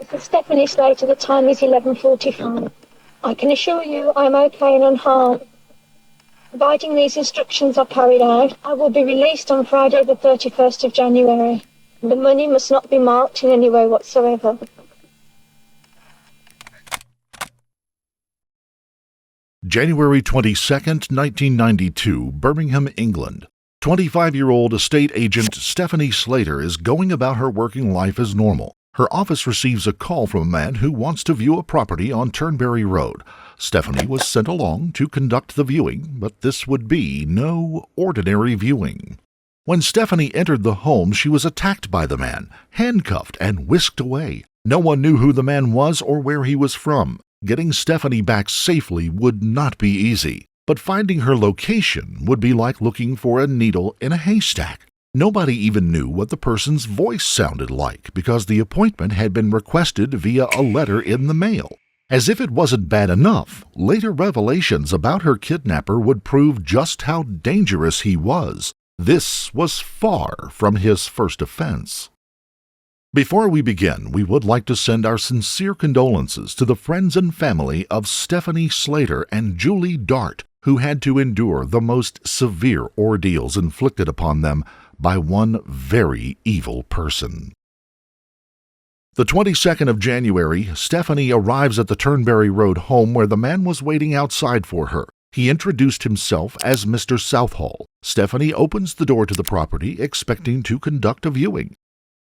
This is Stephanie Slater. The time is 11:45. I can assure you I am okay and unharmed. Providing these instructions are carried out, I will be released on Friday the 31st of January. The money must not be marked in any way whatsoever. January 22nd, 1992, Birmingham, England. 25-year-old estate agent Stephanie Slater is going about her working life as normal. Her office receives a call from a man who wants to view a property on Turnberry Road. Stephanie was sent along to conduct the viewing, but this would be no ordinary viewing. When Stephanie entered the home, she was attacked by the man, handcuffed and whisked away. No one knew who the man was or where he was from. Getting Stephanie back safely would not be easy, but finding her location would be like looking for a needle in a haystack. Nobody even knew what the person's voice sounded like because the appointment had been requested via a letter in the mail. As if it wasn't bad enough, later revelations about her kidnapper would prove just how dangerous he was. This was far from his first offense. Before we begin, we would like to send our sincere condolences to the friends and family of Stephanie Slater and Julie Dart, who had to endure the most severe ordeals inflicted upon them by one very evil person. The 22nd of January, Stephanie arrives at the Turnberry Road home where the man was waiting outside for her. He introduced himself as Mr. Southall. Stephanie opens the door to the property, expecting to conduct a viewing.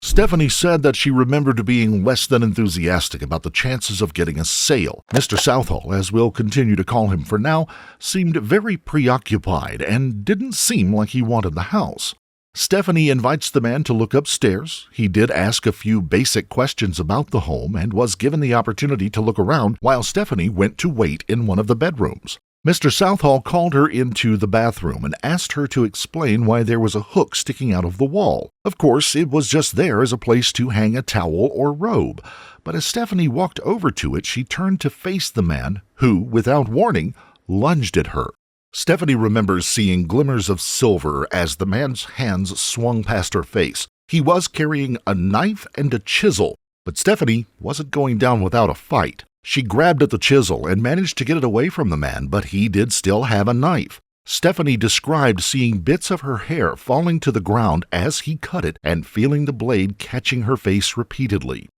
Stephanie said that she remembered being less than enthusiastic about the chances of getting a sale. Mr. Southall, as we'll continue to call him for now, seemed very preoccupied and didn't seem like he wanted the house. Stephanie invites the man to look upstairs. He did ask a few basic questions about the home and was given the opportunity to look around while Stephanie went to wait in one of the bedrooms. Mr. Southall called her into the bathroom and asked her to explain why there was a hook sticking out of the wall. Of course, it was just there as a place to hang a towel or robe. But as Stephanie walked over to it, she turned to face the man, who, without warning, lunged at her. Stephanie remembers seeing glimmers of silver as the man's hands swung past her face. He was carrying a knife and a chisel, but Stephanie wasn't going down without a fight. She grabbed at the chisel and managed to get it away from the man, but he did still have a knife. Stephanie described seeing bits of her hair falling to the ground as he cut it and feeling the blade catching her face repeatedly.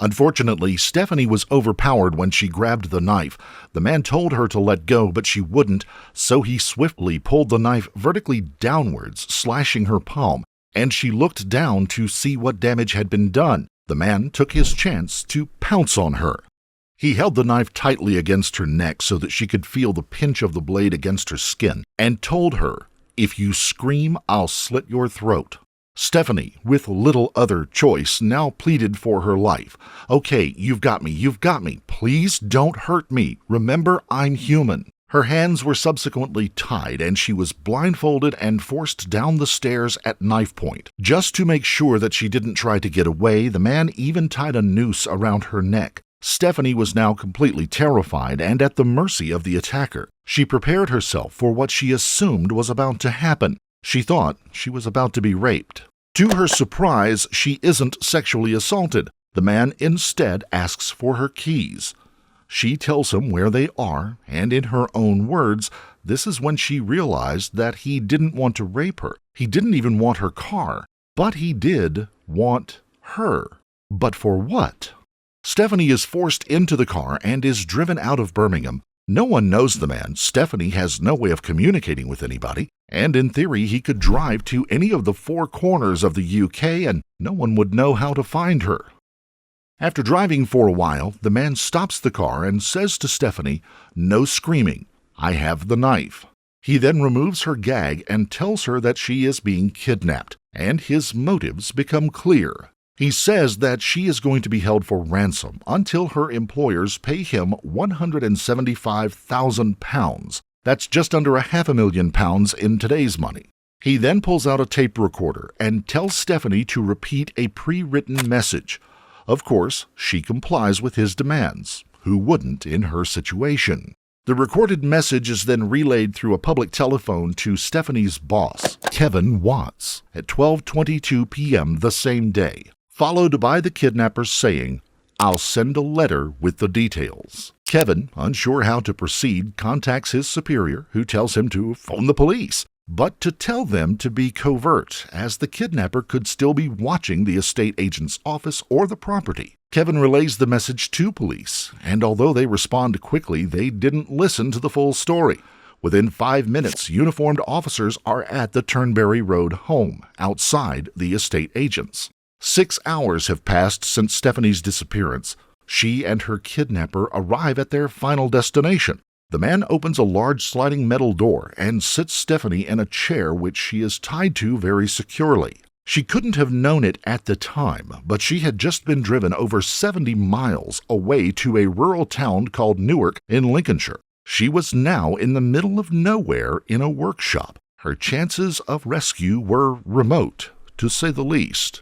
Unfortunately, Stephanie was overpowered when she grabbed the knife. The man told her to let go, but she wouldn't, so he swiftly pulled the knife vertically downwards, slashing her palm, and she looked down to see what damage had been done. The man took his chance to pounce on her. He held the knife tightly against her neck so that she could feel the pinch of the blade against her skin, and told her, "If you scream, I'll slit your throat." Stephanie, with little other choice, now pleaded for her life. "Okay, you've got me. Please don't hurt me. Remember, I'm human." Her hands were subsequently tied, and she was blindfolded and forced down the stairs at knife point. Just to make sure that she didn't try to get away, the man even tied a noose around her neck. Stephanie was now completely terrified and at the mercy of the attacker. She prepared herself for what she assumed was about to happen. She thought she was about to be raped. To her surprise, she isn't sexually assaulted. The man instead asks for her keys. She tells him where they are, and in her own words, this is when she realized that he didn't want to rape her. He didn't even want her car, but he did want her. But for what? Stephanie is forced into the car and is driven out of Birmingham. No one knows the man. Stephanie has no way of communicating with anybody, and in theory he could drive to any of the four corners of the UK and no one would know how to find her. After driving for a while, the man stops the car and says to Stephanie, "No screaming. I have the knife." He then removes her gag and tells her that she is being kidnapped, and his motives become clear. He says that she is going to be held for ransom until her employers pay him £175,000. That's just under £500,000 in today's money. He then pulls out a tape recorder and tells Stephanie to repeat a pre-written message. Of course, she complies with his demands. Who wouldn't in her situation? The recorded message is then relayed through a public telephone to Stephanie's boss, Kevin Watts, at 12:22 p.m. the same day, followed by the kidnapper saying, I'll send a letter with the details. Kevin, unsure how to proceed, contacts his superior, who tells him to phone the police, but to tell them to be covert, as the kidnapper could still be watching the estate agent's office or the property. Kevin relays the message to police, and although they respond quickly, they didn't listen to the full story. Within 5 minutes, uniformed officers are at the Turnberry Road home, outside the estate agent's. 6 hours have passed since Stephanie's disappearance. She and her kidnapper arrive at their final destination. The man opens a large sliding metal door and sits Stephanie in a chair which she is tied to very securely. She couldn't have known it at the time, but she had just been driven over 70 miles away to a rural town called Newark in Lincolnshire. She was now in the middle of nowhere in a workshop. Her chances of rescue were remote, to say the least.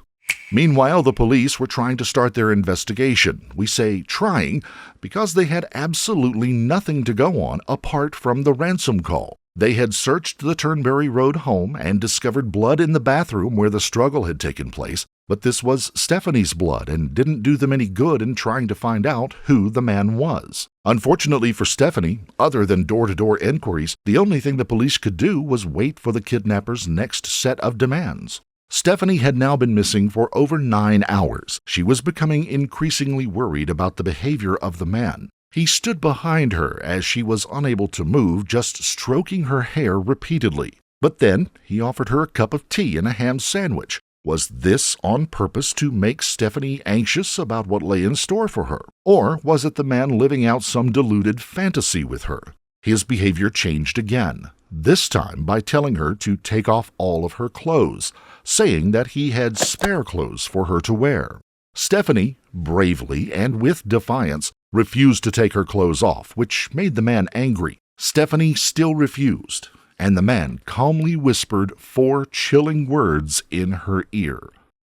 Meanwhile, the police were trying to start their investigation. We say trying because they had absolutely nothing to go on apart from the ransom call. They had searched the Turnberry Road home and discovered blood in the bathroom where the struggle had taken place, but this was Stephanie's blood and didn't do them any good in trying to find out who the man was. Unfortunately for Stephanie, other than door-to-door inquiries, the only thing the police could do was wait for the kidnapper's next set of demands. Stephanie had now been missing for over 9 hours. She was becoming increasingly worried about the behavior of the man. He stood behind her as she was unable to move, just stroking her hair repeatedly. But then he offered her a cup of tea and a ham sandwich. Was this on purpose to make Stephanie anxious about what lay in store for her? Or was it the man living out some deluded fantasy with her? His behavior changed again, this time by telling her to take off all of her clothes, saying that he had spare clothes for her to wear. Stephanie, bravely and with defiance, refused to take her clothes off, which made the man angry. Stephanie still refused, and the man calmly whispered 4 chilling words in her ear.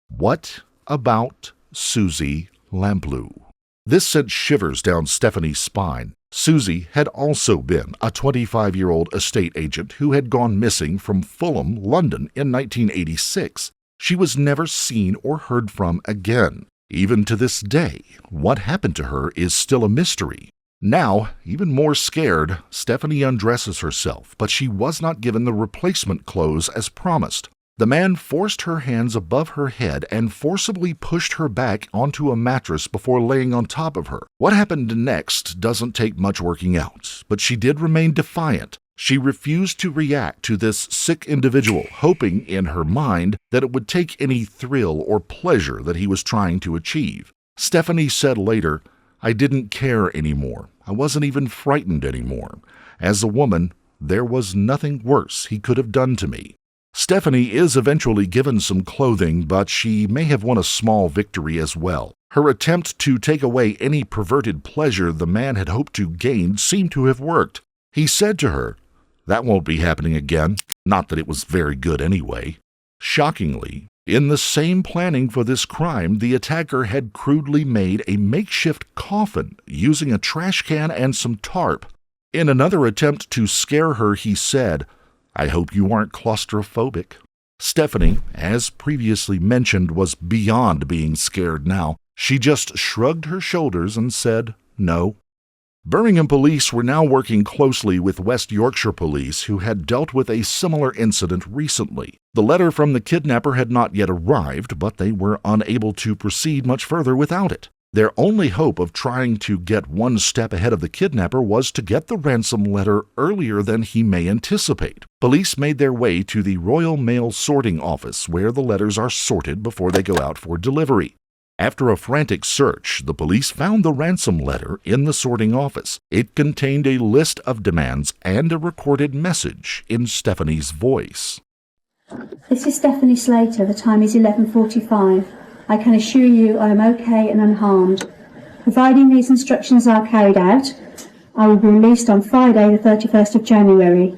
"What about Susie Lamplugh?" This sent shivers down Stephanie's spine. Susie had also been a 25-year-old estate agent who had gone missing from Fulham, London in 1986. She was never seen or heard from again. Even to this day, what happened to her is still a mystery. Now, even more scared, Stephanie undresses herself, but she was not given the replacement clothes as promised. The man forced her hands above her head and forcibly pushed her back onto a mattress before laying on top of her. What happened next doesn't take much working out, but she did remain defiant. She refused to react to this sick individual, hoping in her mind that it would take any thrill or pleasure that he was trying to achieve. Stephanie said later, "I didn't care anymore. I wasn't even frightened anymore. As a woman, there was nothing worse he could have done to me." Stephanie is eventually given some clothing, but she may have won a small victory as well. Her attempt to take away any perverted pleasure the man had hoped to gain seemed to have worked. He said to her, "That won't be happening again." Not that it was very good anyway. Shockingly, in the same planning for this crime, the attacker had crudely made a makeshift coffin using a trash can and some tarp. In another attempt to scare her, he said, "I hope you aren't claustrophobic." Stephanie, as previously mentioned, was beyond being scared now. She just shrugged her shoulders and said, "No." Birmingham police were now working closely with West Yorkshire police, who had dealt with a similar incident recently. The letter from the kidnapper had not yet arrived, but they were unable to proceed much further without it. Their only hope of trying to get one step ahead of the kidnapper was to get the ransom letter earlier than he may anticipate. Police made their way to the Royal Mail sorting office, where the letters are sorted before they go out for delivery. After a frantic search, the police found the ransom letter in the sorting office. It contained a list of demands and a recorded message in Stephanie's voice. "This is Stephanie Slater. The time is 11:45. I can assure you I am okay and unharmed. Providing these instructions are carried out, I will be released on Friday the 31st of January.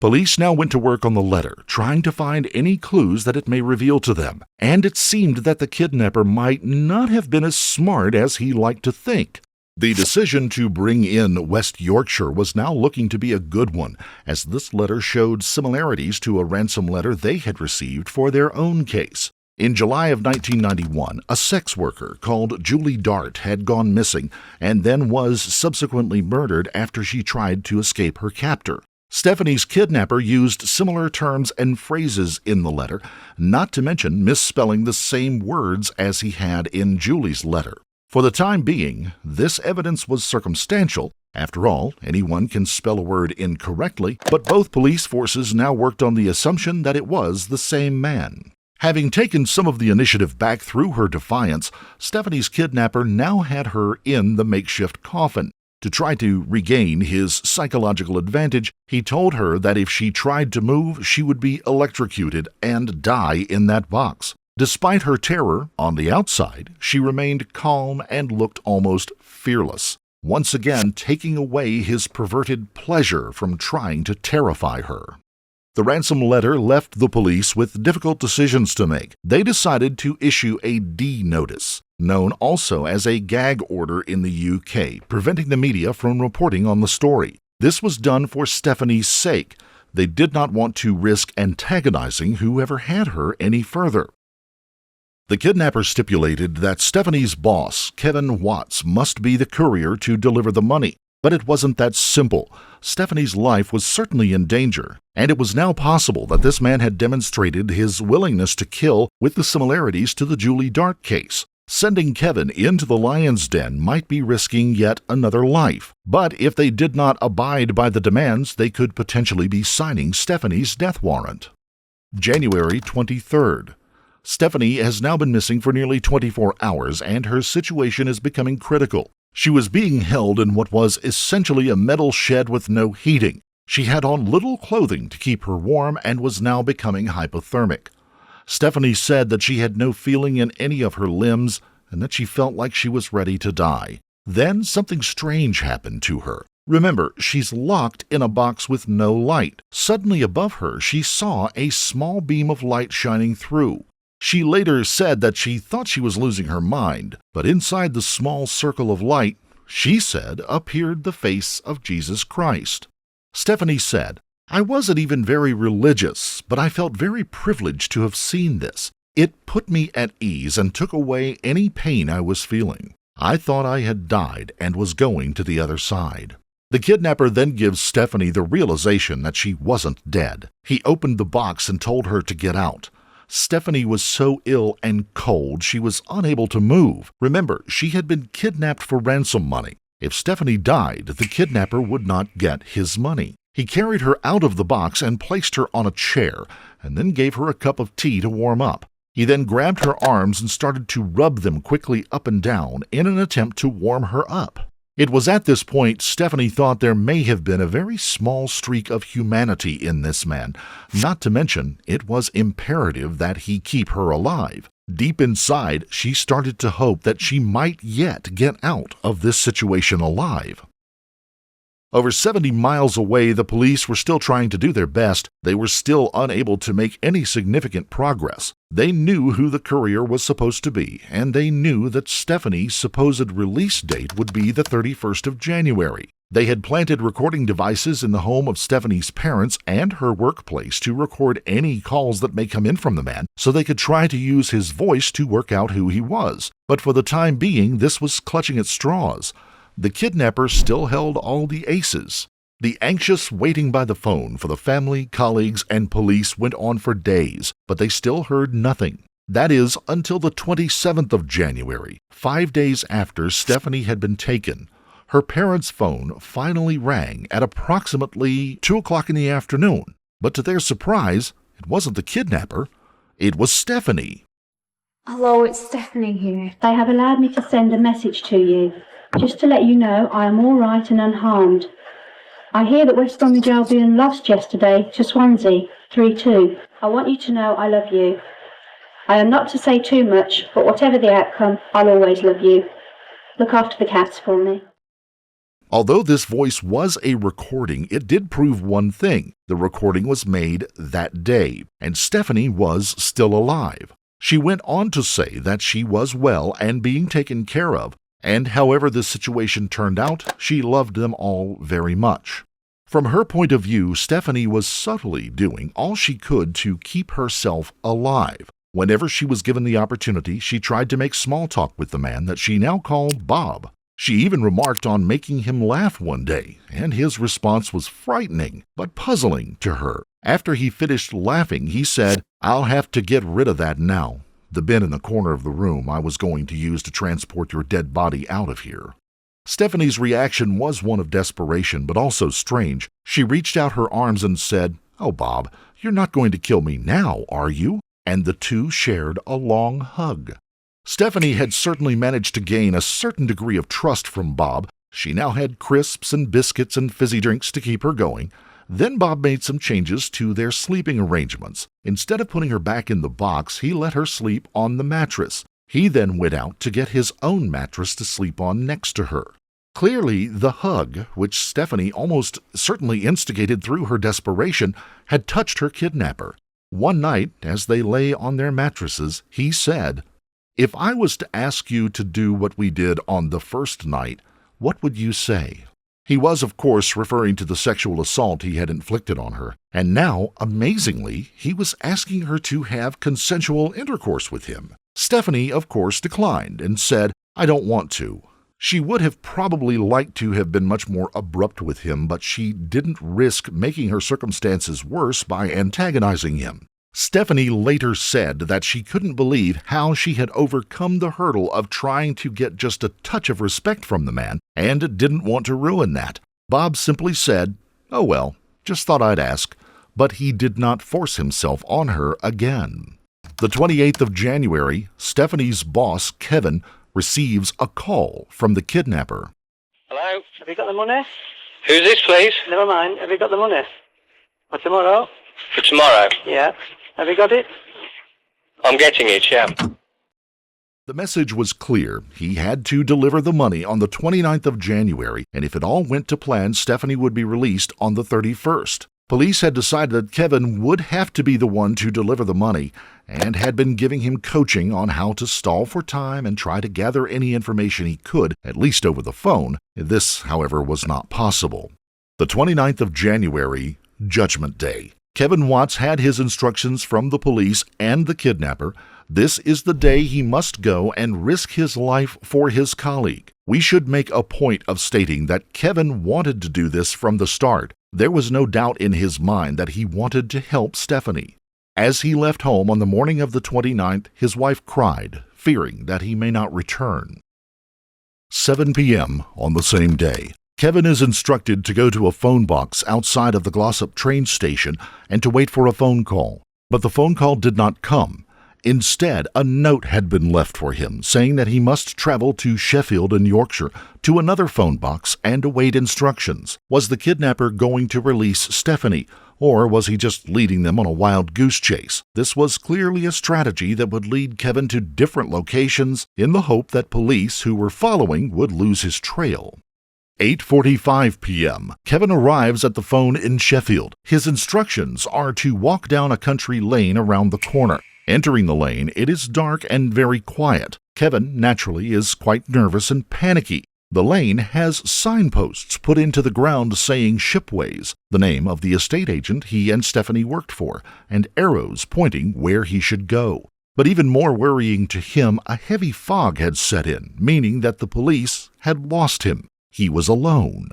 Police now went to work on the letter, trying to find any clues that it may reveal to them, and it seemed that the kidnapper might not have been as smart as he liked to think. The decision to bring in West Yorkshire was now looking to be a good one, as this letter showed similarities to a ransom letter they had received for their own case. In July of 1991, a sex worker called Julie Dart had gone missing and then was subsequently murdered after she tried to escape her captor. Stephanie's kidnapper used similar terms and phrases in the letter, not to mention misspelling the same words as he had in Julie's letter. For the time being, this evidence was circumstantial. After all, anyone can spell a word incorrectly, but both police forces now worked on the assumption that it was the same man. Having taken some of the initiative back through her defiance, Stephanie's kidnapper now had her in the makeshift coffin. To try to regain his psychological advantage, he told her that if she tried to move, she would be electrocuted and die in that box. Despite her terror, on the outside, she remained calm and looked almost fearless, once again taking away his perverted pleasure from trying to terrify her. The ransom letter left the police with difficult decisions to make. They decided to issue a D notice, known also as a gag order in the UK, preventing the media from reporting on the story. This was done for Stephanie's sake. They did not want to risk antagonizing whoever had her any further. The kidnapper stipulated that Stephanie's boss, Kevin Watts, must be the courier to deliver the money. But it wasn't that simple. Stephanie's life was certainly in danger, and it was now possible that this man had demonstrated his willingness to kill with the similarities to the Julie Dart case. Sending Kevin into the lion's den might be risking yet another life, but if they did not abide by the demands, they could potentially be signing Stephanie's death warrant. January 23rd. Stephanie has now been missing for nearly 24 hours, and her situation is becoming critical. She was being held in what was essentially a metal shed with no heating. She had on little clothing to keep her warm and was now becoming hypothermic. Stephanie said that she had no feeling in any of her limbs and that she felt like she was ready to die. Then something strange happened to her. Remember, she's locked in a box with no light. Suddenly above her, she saw a small beam of light shining through. She later said that she thought she was losing her mind, but inside the small circle of light, she said, appeared the face of Jesus Christ. Stephanie said, "I wasn't even very religious, but I felt very privileged to have seen this. It put me at ease and took away any pain I was feeling. I thought I had died and was going to the other side." The kidnapper then gives Stephanie the realization that she wasn't dead. He opened the box and told her to get out. Stephanie was so ill and cold she was unable to move. Remember, she had been kidnapped for ransom money. If Stephanie died, the kidnapper would not get his money. He carried her out of the box and placed her on a chair, and then gave her a cup of tea to warm up. He then grabbed her arms and started to rub them quickly up and down in an attempt to warm her up. It was at this point Stephanie thought there may have been a very small streak of humanity in this man, not to mention it was imperative that he keep her alive. Deep inside, she started to hope that she might yet get out of this situation alive. Over 70 miles away, the police were still trying to do their best. They were still unable to make any significant progress. They knew who the courier was supposed to be, and they knew that Stephanie's supposed release date would be the 31st of January. They had planted recording devices in the home of Stephanie's parents and her workplace to record any calls that may come in from the man, so they could try to use his voice to work out who he was. But for the time being, this was clutching at straws. The kidnapper still held all the aces. The anxious waiting by the phone for the family, colleagues, and police went on for days, but they still heard nothing. That is, until the 27th of January, 5 days after Stephanie had been taken. Her parents' phone finally rang at approximately 2 o'clock in the afternoon, but to their surprise, it wasn't the kidnapper, it was Stephanie. Hello, it's Stephanie here. They have allowed me to send a message to you. Just to let you know, I am all right and unharmed. I hear that West Bromwich Albion lost yesterday to Swansea, 3-2. I want you to know I love you. I am not to say too much, but whatever the outcome, I'll always love you. Look after the cats for me. Although this voice was a recording, it did prove one thing. The recording was made that day, and Stephanie was still alive. She went on to say that she was well and being taken care of, and however this situation turned out, she loved them all very much. From her point of view, Stephanie was subtly doing all she could to keep herself alive. Whenever she was given the opportunity, she tried to make small talk with the man that she now called Bob. She even remarked on making him laugh one day, and his response was frightening but puzzling to her. After he finished laughing, he said, "I'll have to get rid of that now. The bin in the corner of the room I was going to use to transport your dead body out of here." Stephanie's reaction was one of desperation, but also strange. She reached out her arms and said, "Oh, Bob, you're not going to kill me now, are you?" And the two shared a long hug. Stephanie had certainly managed to gain a certain degree of trust from Bob. She now had crisps and biscuits and fizzy drinks to keep her going. Then Bob made some changes to their sleeping arrangements. Instead of putting her back in the box, he let her sleep on the mattress. He then went out to get his own mattress to sleep on next to her. Clearly, the hug, which Stephanie almost certainly instigated through her desperation, had touched her kidnapper. One night, as they lay on their mattresses, he said, "If I was to ask you to do what we did on the first night, what would you say?" He was, of course, referring to the sexual assault he had inflicted on her, and now, amazingly, he was asking her to have consensual intercourse with him. Stephanie, of course, declined and said, "I don't want to." She would have probably liked to have been much more abrupt with him, but she didn't risk making her circumstances worse by antagonizing him. Stephanie later said that she couldn't believe how she had overcome the hurdle of trying to get just a touch of respect from the man and didn't want to ruin that. Bob simply said, "Oh well, just thought I'd ask," but he did not force himself on her again. The 28th of January, Stephanie's boss, Kevin, receives a call from the kidnapper. Hello? Have you got the money? Who's this, please? Never mind. Have you got the money? For tomorrow? For tomorrow. Yeah. Have you got it? I'm getting it, yeah. The message was clear. He had to deliver the money on the 29th of January, and if it all went to plan, Stephanie would be released on the 31st. Police had decided that Kevin would have to be the one to deliver the money and had been giving him coaching on how to stall for time and try to gather any information he could, at least over the phone. This, however, was not possible. The 29th of January, Judgment Day. Kevin Watts had his instructions from the police and the kidnapper. This is the day he must go and risk his life for his colleague. We should make a point of stating that Kevin wanted to do this from the start. There was no doubt in his mind that he wanted to help Stephanie. As he left home on the morning of the 29th, his wife cried, fearing that he may not return. 7 p.m. on the same day. Kevin is instructed to go to a phone box outside of the Glossop train station and to wait for a phone call. But the phone call did not come. Instead, a note had been left for him saying that he must travel to Sheffield in Yorkshire to another phone box and await instructions. Was the kidnapper going to release Stephanie, or was he just leading them on a wild goose chase? This was clearly a strategy that would lead Kevin to different locations in the hope that police who were following would lose his trail. 8:45 p.m. Kevin arrives at the phone in Sheffield. His instructions are to walk down a country lane around the corner. Entering the lane, it is dark and very quiet. Kevin, naturally, is quite nervous and panicky. The lane has signposts put into the ground saying Shipways, the name of the estate agent he and Stephanie worked for, and arrows pointing where he should go. But even more worrying to him, a heavy fog had set in, meaning that the police had lost him. He was alone.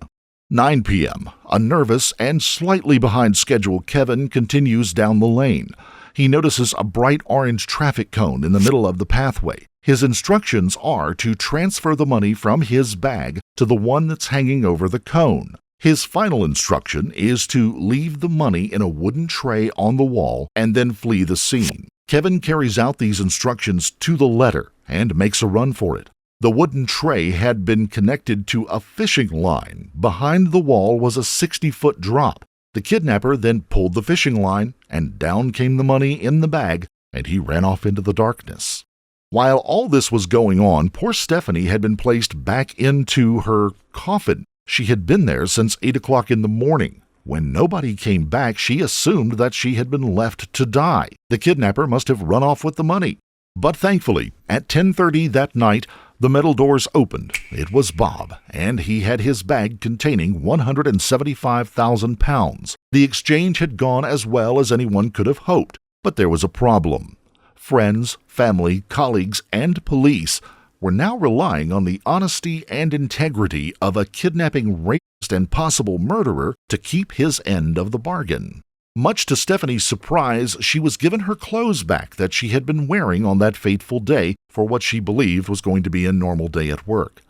9 p.m. A nervous and slightly behind schedule Kevin continues down the lane. He notices a bright orange traffic cone in the middle of the pathway. His instructions are to transfer the money from his bag to the one that's hanging over the cone. His final instruction is to leave the money in a wooden tray on the wall and then flee the scene. Kevin carries out these instructions to the letter and makes a run for it. The wooden tray had been connected to a fishing line. Behind the wall was a 60-foot drop. The kidnapper then pulled the fishing line, and down came the money in the bag, and he ran off into the darkness. While all this was going on, poor Stephanie had been placed back into her coffin. She had been there since 8 o'clock in the morning. When nobody came back, she assumed that she had been left to die. The kidnapper must have run off with the money. But thankfully, at 10:30 that night, the metal doors opened. It was Bob, and he had his bag containing £175,000. The exchange had gone as well as anyone could have hoped, but there was a problem. friends, family, colleagues, and police were now relying on the honesty and integrity of a kidnapping rapist and possible murderer to keep his end of the bargain. Much to Stephanie's surprise, she was given her clothes back that she had been wearing on that fateful day for what she believed was going to be a normal day at work.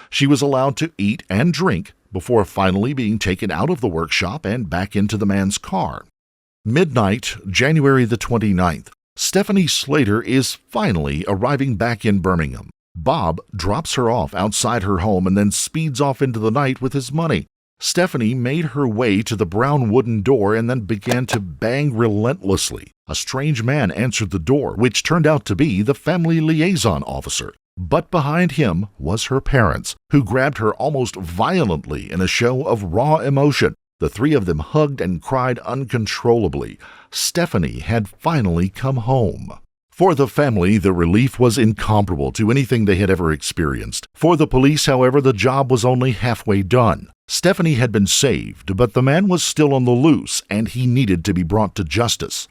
She was allowed to eat and drink before finally being taken out of the workshop and back into the man's car. Midnight, January the 29th, Stephanie Slater is finally arriving back in Birmingham. Bob drops her off outside her home and then speeds off into the night with his money. Stephanie made her way to the brown wooden door and then began to bang relentlessly. A strange man answered the door, which turned out to be the family liaison officer. But behind him was her parents, who grabbed her almost violently in a show of raw emotion. The three of them hugged and cried uncontrollably. Stephanie had finally come home. For the family, the relief was incomparable to anything they had ever experienced. For the police, however, the job was only halfway done. Stephanie had been saved, but the man was still on the loose, and he needed to be brought to justice.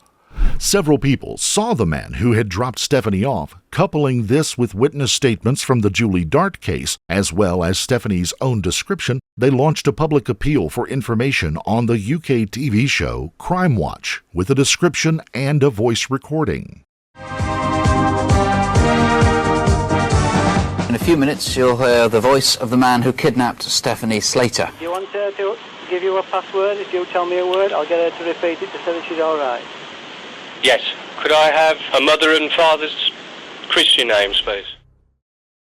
Several people saw the man who had dropped Stephanie off, coupling this with witness statements from the Julie Dart case, as well as Stephanie's own description. They launched a public appeal for information on the UK TV show Crime Watch, with a description and a voice recording. In a few minutes, you'll hear the voice of the man who kidnapped Stephanie Slater. Do you want her to give you a password? If you tell me a word, I'll get her to repeat it to say that she's all right. Yes. Could I have a mother and father's Christian names, please?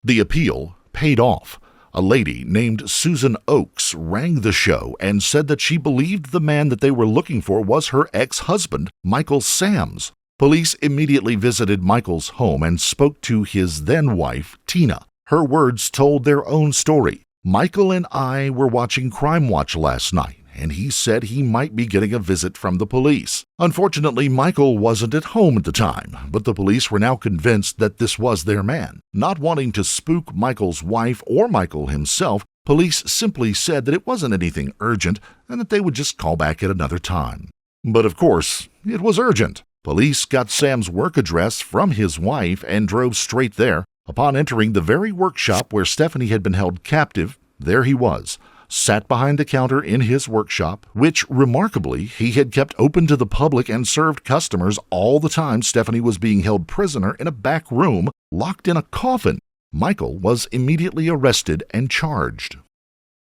The appeal paid off. A lady named Susan Oakes rang the show and said that she believed the man that they were looking for was her ex-husband, Michael Sams. Police immediately visited Michael's home and spoke to his then-wife, Tina. Her words told their own story. Michael and I were watching Crime Watch last night, and he said he might be getting a visit from the police. Unfortunately, Michael wasn't at home at the time, but the police were now convinced that this was their man. Not wanting to spook Michael's wife or Michael himself, police simply said that it wasn't anything urgent and that they would just call back at another time. But of course, it was urgent. Police got Sam's work address from his wife and drove straight there. Upon entering the very workshop where Stephanie had been held captive, there he was, sat behind the counter in his workshop, which, remarkably, he had kept open to the public and served customers all the time Stephanie was being held prisoner in a back room, locked in a coffin. Michael was immediately arrested and charged.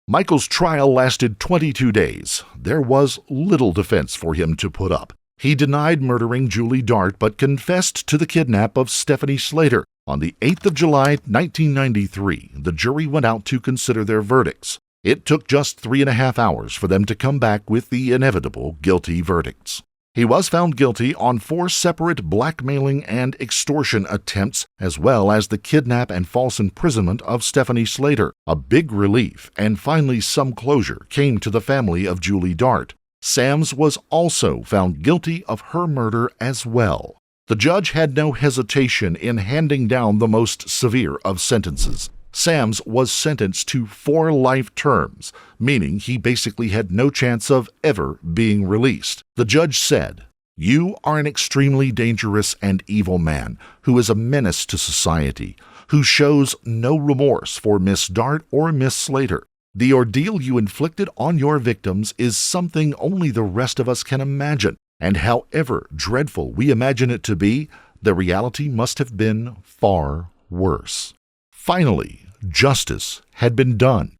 Michael's trial lasted 22 days. There was little defense for him to put up. He denied murdering Julie Dart but confessed to the kidnap of Stephanie Slater. On the 8th of July, 1993, the jury went out to consider their verdicts. It took just 3.5 hours for them to come back with the inevitable guilty verdicts. He was found guilty on 4 separate blackmailing and extortion attempts, as well as the kidnap and false imprisonment of Stephanie Slater. A big relief, and finally some closure, came to the family of Julie Dart. Sams was also found guilty of her murder as well. The judge had no hesitation in handing down the most severe of sentences. Sams was sentenced to 4 life terms, meaning he basically had no chance of ever being released. The judge said, "You are an extremely dangerous and evil man who is a menace to society, who shows no remorse for Miss Dart or Miss Slater. The ordeal you inflicted on your victims is something only the rest of us can imagine, and however dreadful we imagine it to be, the reality must have been far worse." Finally, justice had been done.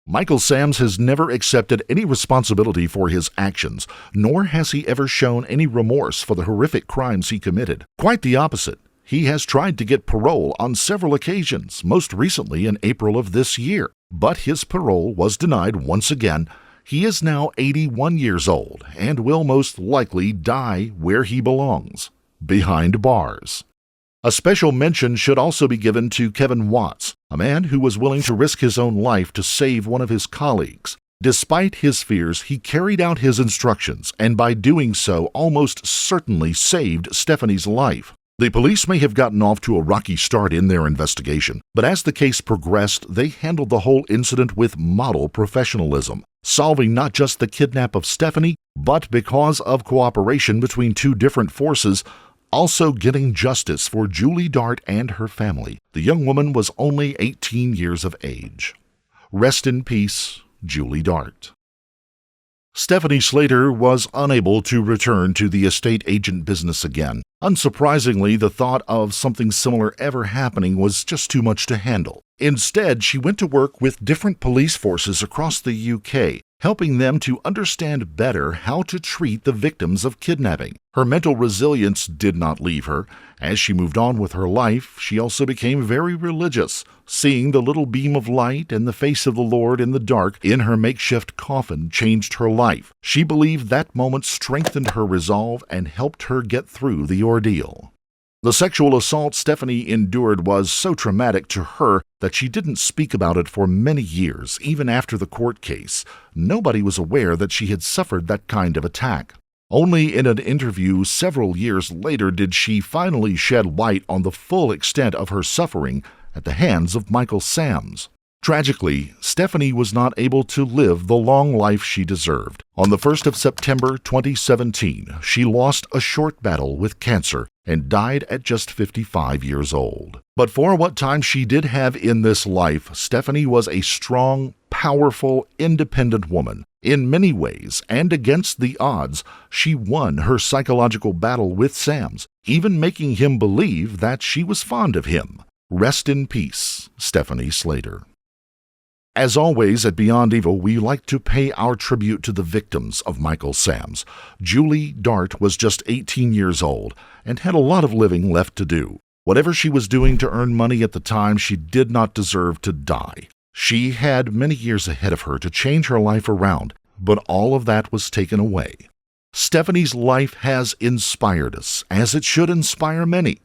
Michael Sams has never accepted any responsibility for his actions, nor has he ever shown any remorse for the horrific crimes he committed. Quite the opposite. He has tried to get parole on several occasions, most recently in April of this year. But his parole was denied once again. He is now 81 years old and will most likely die where he belongs, behind bars. A special mention should also be given to Kevin Watts, a man who was willing to risk his own life to save one of his colleagues. Despite his fears, he carried out his instructions and by doing so almost certainly saved Stephanie's life. The police may have gotten off to a rocky start in their investigation, but as the case progressed, they handled the whole incident with model professionalism. solving not just the kidnap of Stephanie, but because of cooperation between two different forces, also getting justice for Julie Dart and her family. The young woman was only 18 years of age. Rest in peace, Julie Dart. Stephanie Slater was unable to return to the estate agent business again. Unsurprisingly, the thought of something similar ever happening was just too much to handle. Instead, she went to work with different police forces across the UK, helping them to understand better how to treat the victims of kidnapping. Her mental resilience did not leave her. As she moved on with her life, she also became very religious, seeing the little beam of light and the face of the Lord in the dark in her makeshift coffin changed her life. She believed that moment strengthened her resolve and helped her get through the ordeal. The sexual assault Stephanie endured was so traumatic to her that she didn't speak about it for many years, even after the court case. Nobody was aware that she had suffered that kind of attack. Only in an interview several years later did she finally shed light on the full extent of her suffering at the hands of Michael Sams. Tragically, Stephanie was not able to live the long life she deserved. On the 1st of September 2017, she lost a short battle with cancer and died at just 55 years old. But for what time she did have in this life, Stephanie was a strong, powerful, independent woman. In many ways, and against the odds, she won her psychological battle with Sams, even making him believe that she was fond of him. Rest in peace, Stephanie Slater. As always at Beyond Evil, we like to pay our tribute to the victims of Michael Sams. Julie Dart was just 18 years old and had a lot of living left to do. Whatever she was doing to earn money at the time, she did not deserve to die. She had many years ahead of her to change her life around, but all of that was taken away. Stephanie's life has inspired us, as it should inspire many.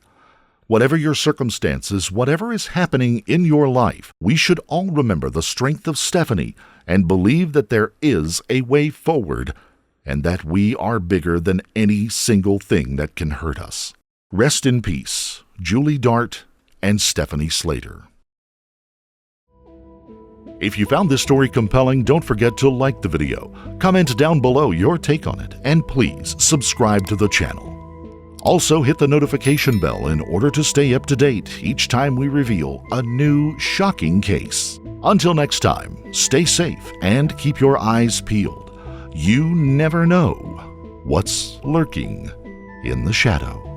Whatever your circumstances, whatever is happening in your life, we should all remember the strength of Stephanie and believe that there is a way forward and that we are bigger than any single thing that can hurt us. Rest in peace, Julie Dart and Stephanie Slater. If you found this story compelling, don't forget to like the video, comment down below your take on it, and please subscribe to the channel. Also, hit the notification bell in order to stay up to date each time we reveal a new shocking case. Until next time, stay safe and keep your eyes peeled. You never know what's lurking in the shadow.